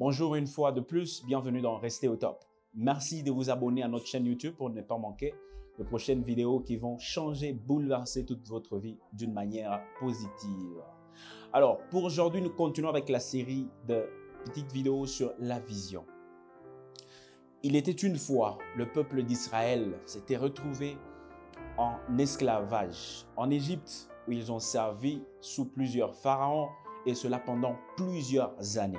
Bonjour une fois de plus, bienvenue dans Restez au top. Merci de vous abonner à notre chaîne YouTube pour ne pas manquer de prochaines vidéos qui vont changer, bouleverser toute votre vie d'une manière positive. Alors, pour aujourd'hui, nous continuons avec la série de petites vidéos sur la vision. Il était une fois, le peuple d'Israël s'était retrouvé en esclavage en Égypte, où ils ont servi sous plusieurs pharaons et cela pendant plusieurs années.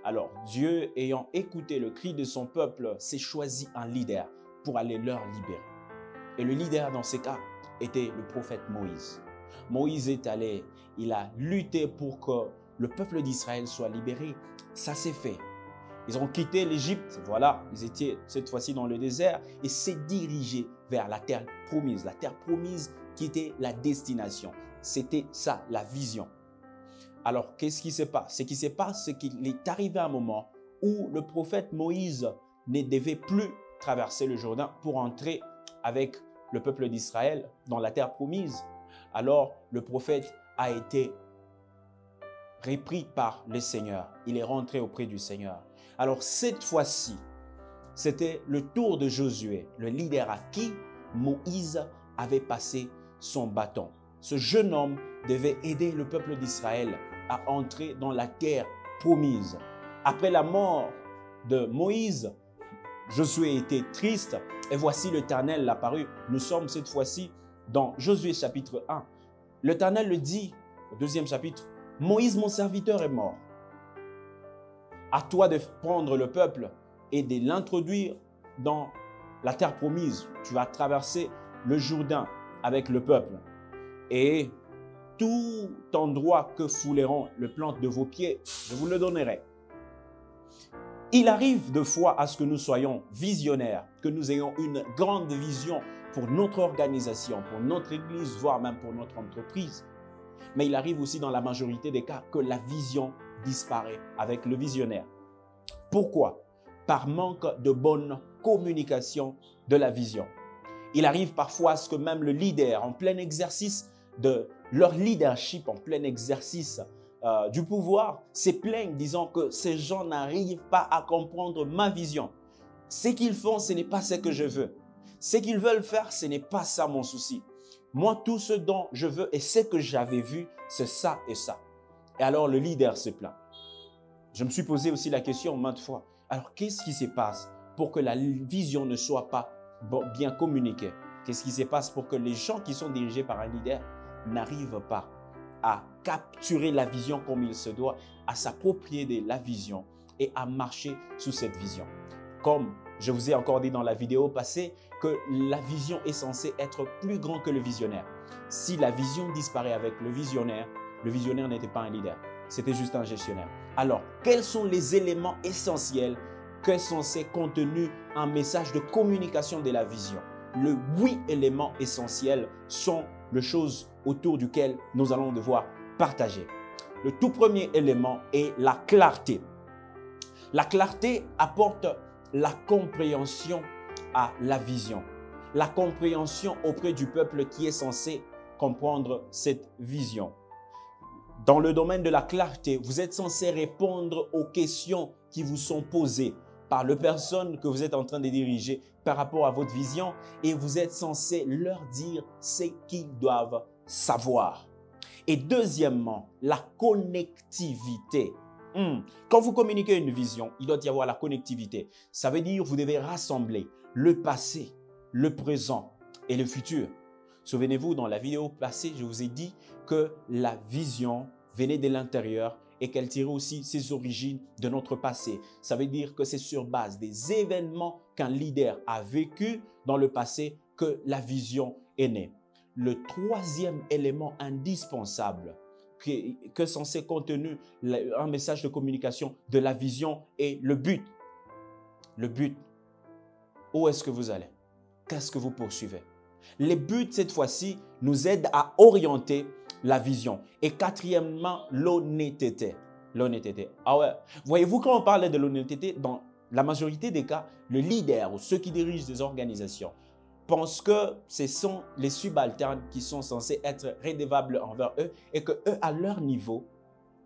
Alors Dieu, ayant écouté le cri de son peuple, s'est choisi un leader pour aller leur libérer. Et le leader dans ces cas était le prophète Moïse. Moïse est allé, il a lutté pour que le peuple d'Israël soit libéré. Ça s'est fait. Ils ont quitté l'Égypte, voilà, ils étaient cette fois-ci dans le désert et s'est dirigé vers la terre promise qui était la destination. C'était ça, la vision. Alors, qu'est-ce qui se passe? Ce qui se passe, c'est qu'il est arrivé un moment où le prophète Moïse ne devait plus traverser le Jourdain pour entrer avec le peuple d'Israël dans la terre promise. Alors, le prophète a été repris par le Seigneur. Il est rentré auprès du Seigneur. Alors, cette fois-ci, c'était le tour de Josué, le leader à qui Moïse avait passé son bâton. Ce jeune homme devait aider le peuple d'Israël à entrer dans la terre promise. Après la mort de Moïse, Josué était triste et voici l'Éternel apparu. Nous sommes cette fois-ci dans Josué chapitre 1. L'Éternel le dit au deuxième chapitre, « Moïse mon serviteur est mort. À toi de prendre le peuple et de l'introduire dans la terre promise. Tu vas traverser le Jourdain avec le peuple. Et tout endroit que fouleront le plante de vos pieds, je vous le donnerai. » Il arrive de fois à ce que nous soyons visionnaires, que nous ayons une grande vision pour notre organisation, pour notre église, voire même pour notre entreprise. Mais il arrive aussi dans la majorité des cas que la vision disparaît avec le visionnaire. Pourquoi? Par manque de bonne communication de la vision. Il arrive parfois à ce que même le leader, en plein exercice de leur leadership, en plein exercice du pouvoir, se plaignent disant que ces gens n'arrivent pas à comprendre ma vision. Ce qu'ils font, ce n'est pas ce que je veux. Ce qu'ils veulent faire, ce n'est pas ça mon souci. Moi, tout ce dont je veux et ce que j'avais vu, c'est ça et ça. Et alors le leader se plaint. Je me suis posé aussi la question maintes fois. Alors, qu'est-ce qui se passe pour que la vision ne soit pas bien communiquée? Qu'est-ce qui se passe pour que les gens qui sont dirigés par un leader n'arrivent pas à capturer la vision comme il se doit, à s'approprier de la vision et à marcher sous cette vision? Comme je vous ai encore dit dans la vidéo passée que la vision est censée être plus grand que le visionnaire. Si la vision disparaît avec le visionnaire n'était pas un leader. C'était juste un gestionnaire. Alors, quels sont les éléments essentiels que sont ces contenus, un message de communication de la vision? Les 8 éléments essentiels sont les choses autour duquel nous allons devoir partager. Le tout premier élément est la clarté. La clarté apporte la compréhension à la vision. La compréhension auprès du peuple qui est censé comprendre cette vision. Dans le domaine de la clarté, vous êtes censé répondre aux questions qui vous sont posées par les personnes que vous êtes en train de diriger par rapport à votre vision et vous êtes censé leur dire ce qu'ils doivent savoir. Et deuxièmement, la connectivité. Quand vous communiquez une vision, il doit y avoir la connectivité. Ça veut dire que vous devez rassembler le passé, le présent et le futur. Souvenez-vous, dans la vidéo passée, je vous ai dit que la vision venait de l'intérieur et qu'elle tirait aussi ses origines de notre passé. Ça veut dire que c'est sur base des événements qu'un leader a vécu dans le passé que la vision est née. Le troisième élément indispensable que censé contenir un message de communication de la vision est le but. Le but. Où est-ce que vous allez? Qu'est-ce que vous poursuivez? Les buts, cette fois-ci, nous aident à orienter la vision. Et quatrièmement, l'honnêteté. L'honnêteté. Ah ouais. Voyez-vous, quand on parle de l'honnêteté, dans la majorité des cas, le leader ou ceux qui dirigent des organisations pensent que ce sont les subalternes qui sont censés être redevables envers eux et que eux, à leur niveau,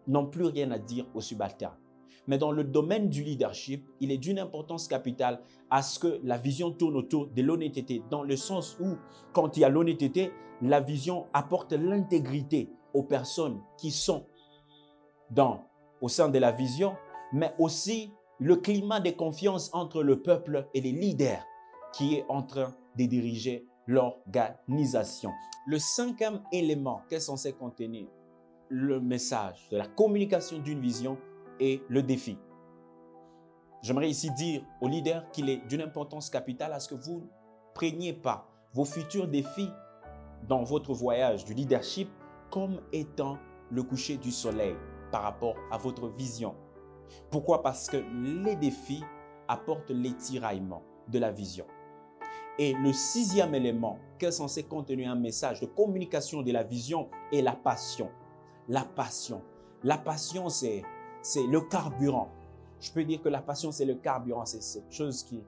n'ont plus rien à dire aux subalternes. Mais dans le domaine du leadership, il est d'une importance capitale à ce que la vision tourne autour de l'honnêteté, dans le sens où, quand il y a l'honnêteté, la vision apporte l'intégrité aux personnes qui sont au sein de la vision, mais aussi le climat de confiance entre le peuple et les leaders qui est en train de diriger l'organisation. Le cinquième élément qu'est censé contenir le message de la communication d'une vision est le défi. J'aimerais ici dire aux leaders qu'il est d'une importance capitale à ce que vous ne preniez pas vos futurs défis dans votre voyage du leadership comme étant le coucher du soleil par rapport à votre vision. Pourquoi? Parce que les défis apportent l'étiraillement de la vision. Et le sixième élément qui est censé contenir un message de communication de la vision est la passion. La passion. La passion, c'est le carburant. Je peux dire que la passion, c'est le carburant. C'est cette chose qui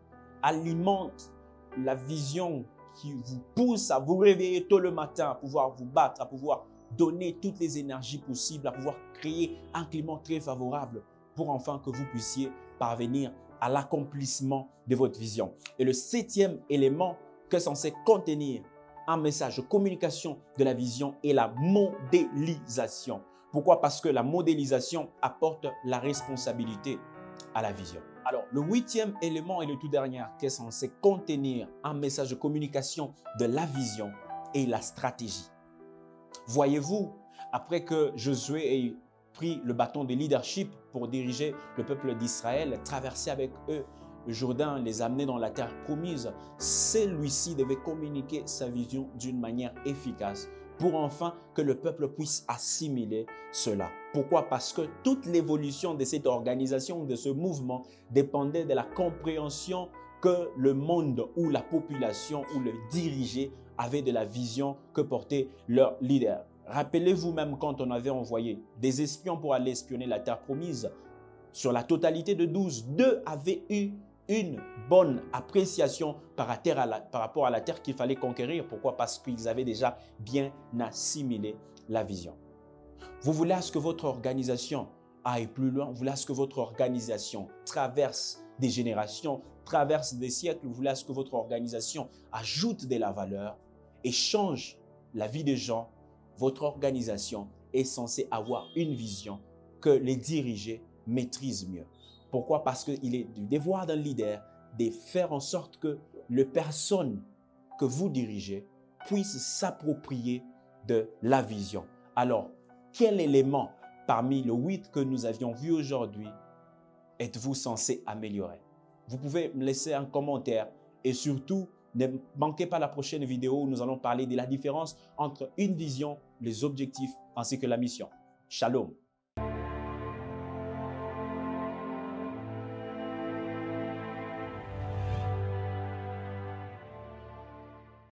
alimente la vision, qui vous pousse à vous réveiller tôt le matin, à pouvoir vous battre, à pouvoir donner toutes les énergies possibles, à pouvoir créer un climat très favorable pour enfin que vous puissiez parvenir à l'accomplissement de votre vision. Et le septième élément qui est censé contenir un message de communication de la vision est la modélisation. Pourquoi? Parce que la modélisation apporte la responsabilité à la vision. Alors, le huitième élément et le tout dernier qui est censé contenir un message de communication de la vision est la stratégie. Voyez-vous, après que Josué ait pris le bâton de leadership pour diriger le peuple d'Israël, traverser avec eux le Jourdain, les amener dans la terre promise, celui-ci devait communiquer sa vision d'une manière efficace pour enfin que le peuple puisse assimiler cela. Pourquoi? Parce que toute l'évolution de cette organisation, de ce mouvement, dépendait de la compréhension que le monde ou la population ou le dirigé avait de la vision que portait leur leader. Rappelez-vous même quand on avait envoyé des espions pour aller espionner la terre promise, sur la totalité de 12, 2 avaient eu une bonne appréciation par rapport à la terre qu'il fallait conquérir. Pourquoi? Parce qu'ils avaient déjà bien assimilé la vision. Vous voulez à ce que votre organisation aille plus loin, vous voulez à ce que votre organisation traverse des générations, traverse des siècles, vous voulez à ce que votre organisation ajoute de la valeur et change la vie des gens. Votre organisation est censée avoir une vision que les dirigés maîtrisent mieux. Pourquoi? Parce qu'il est du devoir d'un leader de faire en sorte que les personnes que vous dirigez puissent s'approprier de la vision. Alors, quel élément parmi les 8 que nous avions vus aujourd'hui êtes-vous censé améliorer? Vous pouvez me laisser un commentaire et surtout, ne manquez pas la prochaine vidéo où nous allons parler de la différence entre une vision, les objectifs ainsi que la mission. Shalom.